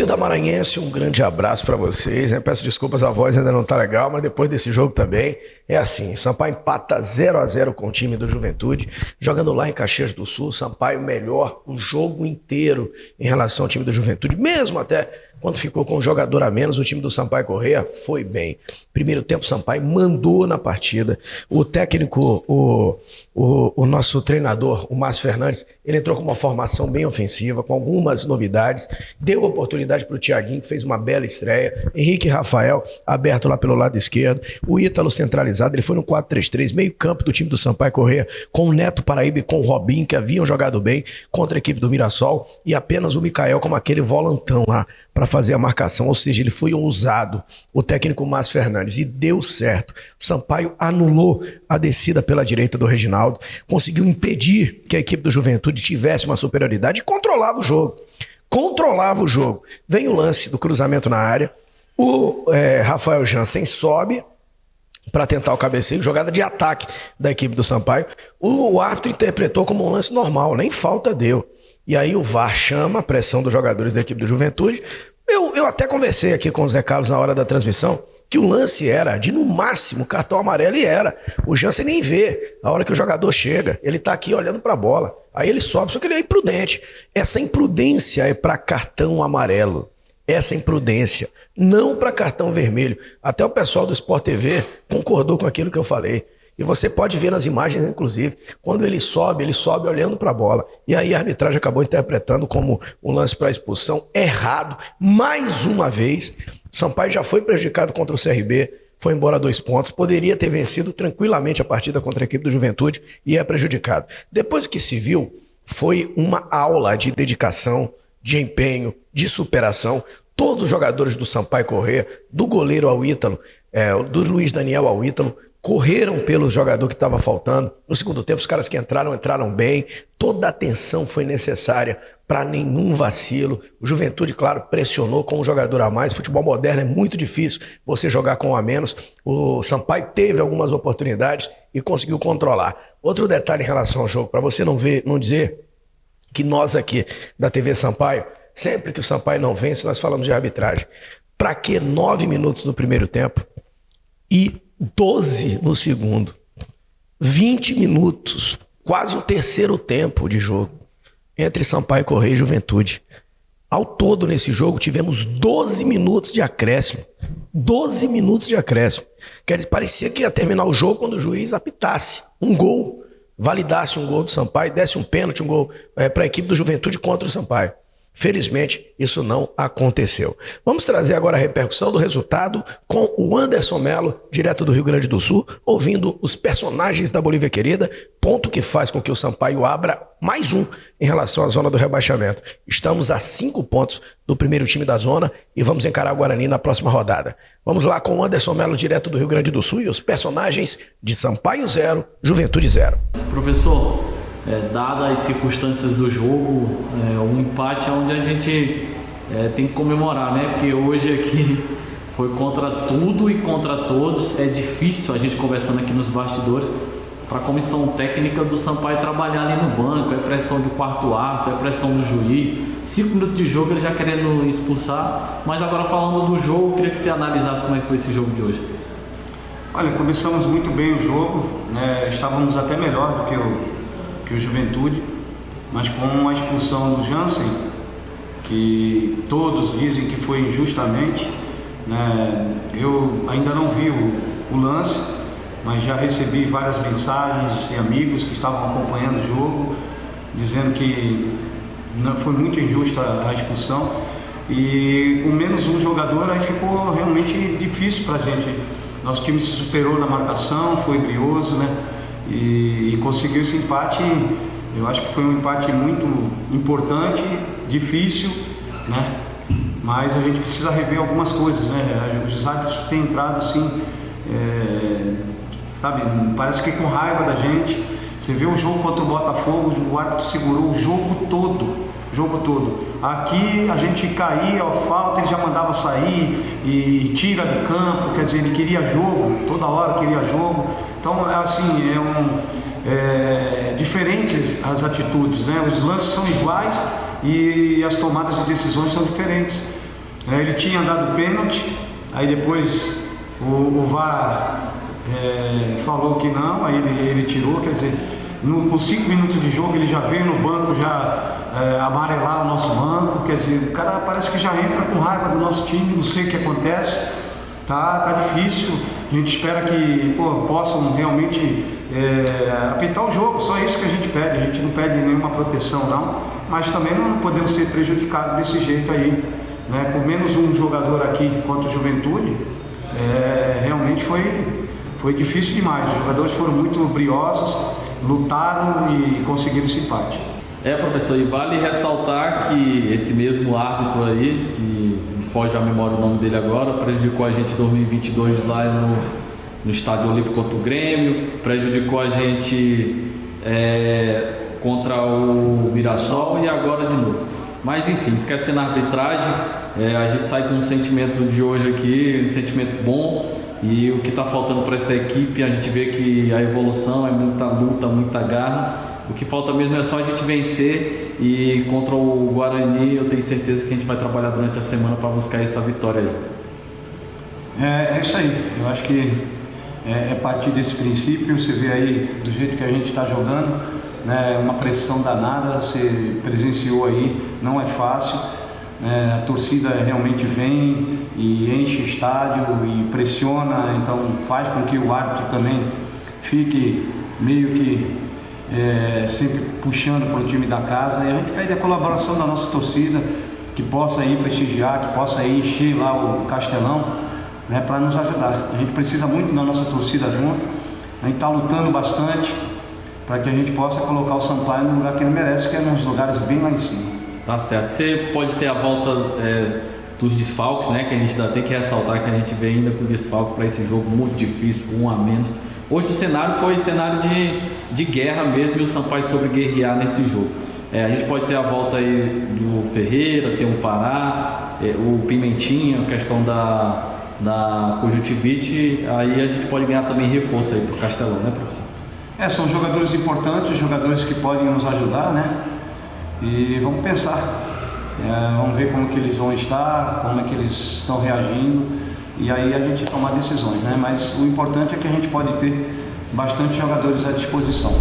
Torcida maranhense, um grande abraço para vocês, né? Peço desculpas, a voz ainda não tá legal, mas depois desse jogo também é assim. Sampaio empata 0-0 com o time do Juventude, jogando lá em Caxias do Sul. Sampaio melhor o jogo inteiro em relação ao time do Juventude, mesmo até quando ficou com um jogador a menos, o time do Sampaio Corrêa foi bem. Primeiro tempo, o Sampaio mandou na partida. O técnico, o nosso treinador, o Márcio Fernandes, ele entrou com uma formação bem ofensiva, com algumas novidades, deu oportunidade para o Thiaguinho, que fez uma bela estreia. Henrique e Rafael, aberto lá pelo lado esquerdo. O Ítalo centralizado, ele foi no 4-3-3, meio campo do time do Sampaio Corrêa, com o Neto Paraíba e com o Robinho, que haviam jogado bem contra a equipe do Mirassol, e apenas o Micael como aquele volantão lá, para fazer a marcação, ou seja, ele foi ousado, o técnico Márcio Fernandes, e deu certo. O Sampaio anulou a descida pela direita do Reginaldo, conseguiu impedir que a equipe do Juventude tivesse uma superioridade e controlava o jogo. Controlava o jogo. Vem o lance do cruzamento na área, o Rafael Jansen sobe para tentar o cabeceio, jogada de ataque da equipe do Sampaio. O árbitro interpretou como um lance normal, nem falta deu. E aí o VAR chama a pressão dos jogadores da equipe do Juventude. Eu até conversei aqui com o Zé Carlos na hora da transmissão, que o lance era de, no máximo, cartão amarelo, e era. O Jansen nem vê a hora que o jogador chega. Ele tá aqui olhando pra bola. Aí ele sobe, só que ele é imprudente. Essa imprudência é pra cartão amarelo. Essa imprudência, não pra cartão vermelho. Até o pessoal do Sport TV concordou com aquilo que eu falei. E você pode ver nas imagens, inclusive, quando ele sobe olhando para a bola. E aí a arbitragem acabou interpretando como um lance para expulsão errado. Mais uma vez, Sampaio já foi prejudicado contra o CRB, foi embora 2 pontos, poderia ter vencido tranquilamente a partida contra a equipe do Juventude e é prejudicado. Depois que se viu, foi uma aula de dedicação, de empenho, de superação. Todos os jogadores do Sampaio Corrêa, do goleiro ao Ítalo, do Luiz Daniel ao Ítalo, correram pelo jogador que estava faltando. No segundo tempo, os caras que entraram bem. Toda a atenção foi necessária para nenhum vacilo. O Juventude, claro, pressionou com um jogador a mais. Futebol moderno é muito difícil você jogar com um a menos. O Sampaio teve algumas oportunidades e conseguiu controlar. Outro detalhe em relação ao jogo, para você não dizer que nós aqui da TV Sampaio, sempre que o Sampaio não vence, nós falamos de arbitragem. Para que 9 minutos no primeiro tempo e 12 no segundo, 20 minutos, quase o terceiro tempo de jogo entre Sampaio Corrêa e Juventude. Ao todo nesse jogo tivemos 12 minutos de acréscimo. 12 minutos de acréscimo. Quer dizer, parecia que ia terminar o jogo quando o juiz apitasse um gol, validasse um gol do Sampaio, desse um pênalti, um gol para a equipe do Juventude contra o Sampaio. Felizmente, isso não aconteceu. Vamos trazer agora a repercussão do resultado com o Anderson Melo, direto do Rio Grande do Sul, ouvindo os personagens da Bolívia Querida, ponto que faz com que o Sampaio abra mais um em relação à zona do rebaixamento. Estamos a 5 pontos do primeiro time da zona e vamos encarar o Guarani na próxima rodada. Vamos lá com o Anderson Melo, direto do Rio Grande do Sul, e os personagens de Sampaio 0, Juventude 0. Professor, dadas as circunstâncias do jogo, um empate é onde a gente tem que comemorar, né? Porque hoje aqui foi contra tudo e contra todos. É difícil a gente conversando aqui nos bastidores para a comissão técnica do Sampaio trabalhar ali no banco. É pressão do quarto árbitro, é pressão do juiz. 5 minutos de jogo ele já querendo expulsar. Mas agora falando do jogo, eu queria que você analisasse como é que foi esse jogo de hoje. Olha, começamos muito bem o jogo, né? Estávamos até melhor do que o Juventude, mas com a expulsão do Jansen, que todos dizem que foi injustamente, né? Eu ainda não vi o lance, mas já recebi várias mensagens de amigos que estavam acompanhando o jogo, dizendo que não, foi muito injusta a expulsão, e com menos um jogador aí ficou realmente difícil para a gente. Nosso time se superou na marcação, foi brioso, né? E conseguiu esse empate. Eu acho que foi um empate muito importante, difícil, né? Mas a gente precisa rever algumas coisas, né? Os árbitros têm entrado assim, sabe, parece que com raiva da gente. Você vê o jogo contra o Botafogo, o árbitro segurou o jogo todo. Aqui a gente caía, a falta, ele já mandava sair e tira do campo, quer dizer, ele queria jogo, toda hora queria jogo. Então, assim, diferentes as atitudes, né? Os lances são iguais e as tomadas de decisões são diferentes. Ele tinha dado pênalti, aí depois o VAR falou que não, aí ele tirou, quer dizer, com 5 minutos de jogo ele já veio no banco amarelar o nosso banco, quer dizer, o cara parece que já entra com raiva do nosso time, não sei o que acontece, tá difícil, a gente espera que possam realmente apitar o jogo, só isso que a gente pede, a gente não pede nenhuma proteção não, mas também não podemos ser prejudicados desse jeito aí, né? Com menos um jogador aqui contra o Juventude, realmente foi difícil demais, os jogadores foram muito briosos, lutaram e conseguiram esse empate. Professor, e vale ressaltar que esse mesmo árbitro aí, que me foge à memória o nome dele agora, prejudicou a gente em 2022 lá no Estádio Olímpico contra o Grêmio, prejudicou a gente contra o Mirassol e agora de novo. Mas enfim, esquecendo a arbitragem, a gente sai com um sentimento de hoje aqui, um sentimento bom, e o que está faltando para essa equipe, a gente vê que a evolução é muita luta, muita garra. O que falta mesmo é só a gente vencer, e contra o Guarani eu tenho certeza que a gente vai trabalhar durante a semana para buscar essa vitória aí. É isso aí, eu acho que a partir desse princípio, você vê aí do jeito que a gente está jogando, né, uma pressão danada, você presenciou aí, não é fácil, a torcida realmente vem e enche o estádio e pressiona, então faz com que o árbitro também fique meio que sempre puxando para o time da casa, e a gente pede a colaboração da nossa torcida, que possa ir prestigiar, que possa ir encher lá o Castelão, né, para nos ajudar. A gente precisa muito da nossa torcida junto, a gente está lutando bastante para que a gente possa colocar o Sampaio no lugar que ele merece, que é nos lugares bem lá em cima. Tá certo. Você pode ter a volta dos desfalques, né, que a gente ainda tem que ressaltar que a gente vem ainda com desfalque para esse jogo muito difícil, com um a menos. Hoje o cenário foi cenário de guerra mesmo, e o Sampaio soube guerrear nesse jogo. A gente pode ter a volta aí do Ferreira, tem o Pará, o Pimentinha, a questão da conjuntivite, aí a gente pode ganhar também reforço aí pro Castelão, né, professor? São jogadores importantes, jogadores que podem nos ajudar, né? E vamos pensar, vamos ver como que eles vão estar, como é que eles estão reagindo, e aí a gente tomar decisões, né? Mas o importante é que a gente pode ter bastante jogadores à disposição.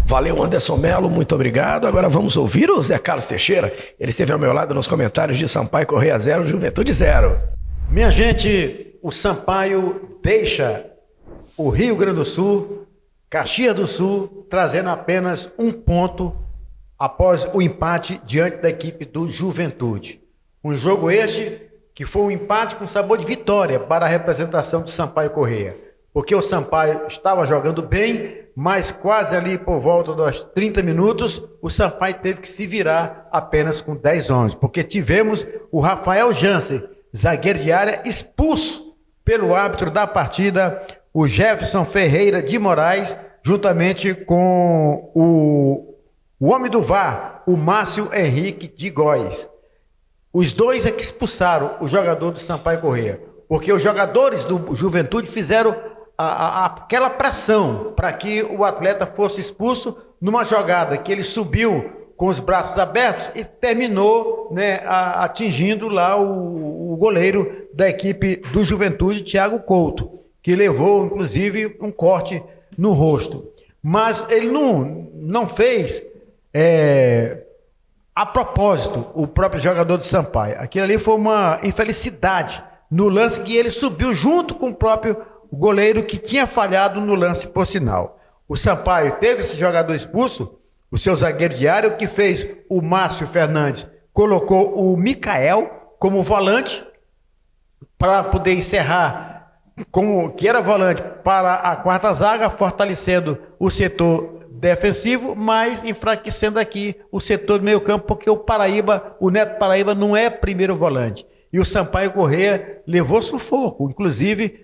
Valeu, Anderson Melo, muito obrigado. Agora vamos ouvir o Zé Carlos Teixeira. Ele esteve ao meu lado nos comentários de Sampaio Corrêa 0, Juventude 0. Minha gente, o Sampaio deixa o Rio Grande do Sul, Caxias do Sul, trazendo apenas um ponto após o empate diante da equipe do Juventude. Um jogo este que foi um empate com sabor de vitória para a representação do Sampaio Corrêa, porque o Sampaio estava jogando bem, mas quase ali por volta dos 30 minutos, o Sampaio teve que se virar apenas com 10 homens, porque tivemos o Rafael Jansen, zagueiro de área, expulso pelo árbitro da partida, o Jefferson Ferreira de Moraes, juntamente com o homem do VAR, o Márcio Henrique de Góes. Os dois é que expulsaram o jogador do Sampaio Corrêa, porque os jogadores do Juventude fizeram aquela pressão para que o atleta fosse expulso numa jogada que ele subiu com os braços abertos e terminou, né, atingindo lá o goleiro da equipe do Juventude, Thiago Couto, que levou inclusive um corte no rosto. Mas ele não fez a propósito, o próprio jogador do Sampaio. Aquilo ali foi uma infelicidade no lance que ele subiu junto com o próprio goleiro que tinha falhado no lance, por sinal. O Sampaio teve esse jogador expulso, o seu zagueiro de área, o que fez o Márcio Fernandes, colocou o Mikael como volante para poder encerrar, que era volante para a quarta zaga, fortalecendo o setor defensivo, mas enfraquecendo aqui o setor do meio campo, porque o Neto Paraíba não é primeiro volante. E o Sampaio Corrêa levou sufoco, inclusive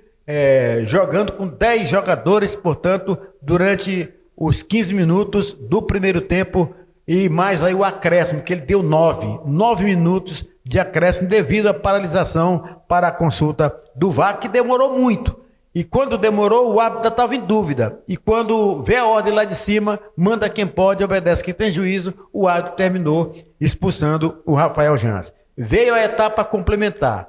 jogando com 10 jogadores, portanto, durante os 15 minutos do primeiro tempo, e mais aí o acréscimo, que ele deu 9 minutos de acréscimo devido à paralisação para a consulta do VAR, que demorou muito. E quando demorou, o árbitro estava em dúvida. E quando vê a ordem lá de cima, manda quem pode, obedece quem tem juízo, o árbitro terminou expulsando o Rafael Jansen. veio a etapa complementar.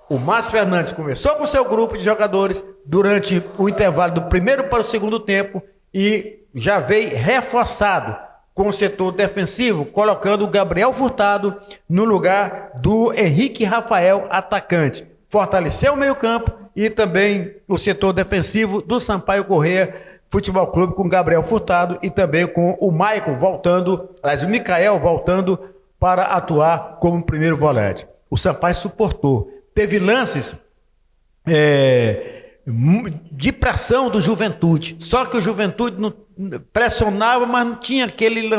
O Márcio Fernandes conversou com seu grupo de jogadores durante o intervalo do primeiro para o segundo tempo e já veio reforçado com o setor defensivo, colocando o Gabriel Furtado no lugar do Henrique Rafael, atacante. Fortaleceu o meio-campo e também o setor defensivo do Sampaio Corrêa Futebol Clube com o Gabriel Furtado e também com o Maicon voltando, aliás, o Micael voltando para atuar como primeiro volante. O Sampaio suportou. Teve lances de pressão do Juventude, só que o Juventude não pressionava, mas não tinha aquele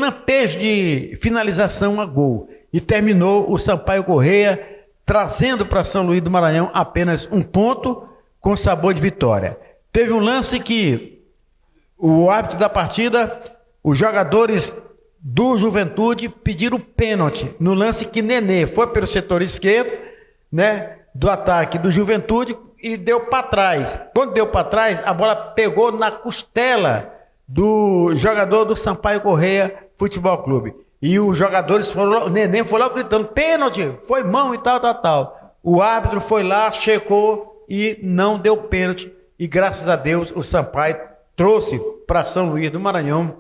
lampejo de finalização a gol. E terminou o Sampaio Corrêa trazendo para São Luís do Maranhão apenas um ponto com sabor de vitória. Teve um lance que o árbitro da partida, os jogadores do Juventude pediram pênalti no lance que Nenê foi pelo setor esquerdo, né, do ataque do Juventude e deu para trás. Quando deu para trás, a bola pegou na costela do jogador do Sampaio Corrêa Futebol Clube. E os jogadores foram, o Nenê foi lá gritando, pênalti, foi mão e tal. O árbitro foi lá, checou e não deu pênalti. E graças a Deus o Sampaio trouxe para São Luís do Maranhão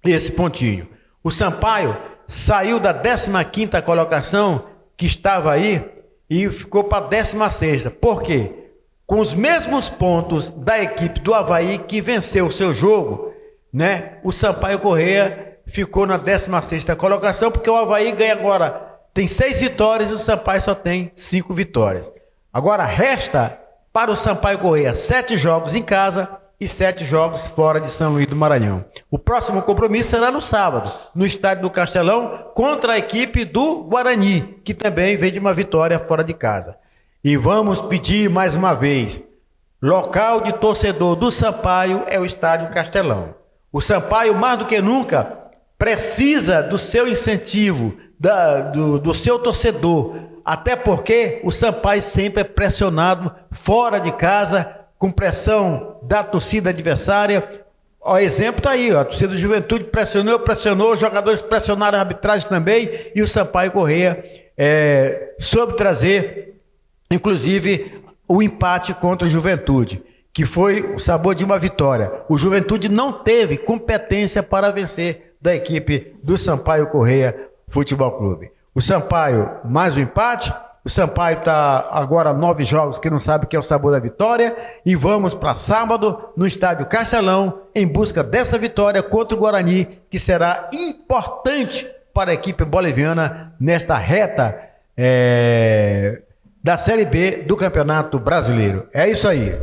esse pontinho. O Sampaio saiu da 15ª colocação que estava aí e ficou para a 16ª. Por quê? Com os mesmos pontos da equipe do Avaí que venceu o seu jogo, né? O Sampaio Corrêa ficou na 16ª colocação, porque o Avaí ganha agora, tem 6 vitórias e o Sampaio só tem 5 vitórias. Agora resta para o Sampaio Corrêa 7 jogos em casa e 7 jogos fora de São Luís do Maranhão. O próximo compromisso será no sábado, no estádio do Castelão, contra a equipe do Guarani, que também vem de uma vitória fora de casa. E vamos pedir mais uma vez, local de torcedor do Sampaio é o estádio Castelão. O Sampaio, mais do que nunca, precisa do seu incentivo, do seu torcedor, até porque o Sampaio sempre é pressionado fora de casa, com pressão da torcida adversária. O exemplo está aí, ó, a torcida do Juventude pressionou, os jogadores pressionaram a arbitragem também, e o Sampaio Corrêa soube trazer, inclusive, o empate contra o Juventude, que foi o sabor de uma vitória. O Juventude não teve competência para vencer da equipe do Sampaio Corrêa Futebol Clube. O Sampaio, mais um empate. O Sampaio está agora 9 jogos, que não sabe o que é o sabor da vitória. E vamos para sábado, no estádio Castelão, em busca dessa vitória contra o Guarani, que será importante para a equipe boliviana nesta reta da Série B do Campeonato Brasileiro. É isso aí.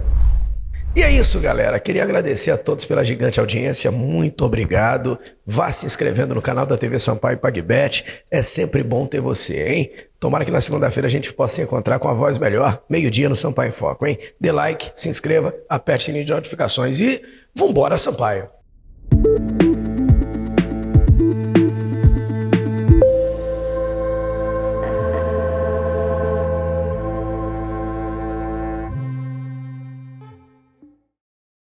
E é isso, galera. Queria agradecer a todos pela gigante audiência. Muito obrigado. Vá se inscrevendo no canal da TV Sampaio PagBet. É sempre bom ter você, hein? Tomara que na segunda-feira a gente possa se encontrar com a voz melhor, meio-dia no Sampaio em Foco, hein? Dê like, se inscreva, aperte o sininho de notificações e vambora, Sampaio!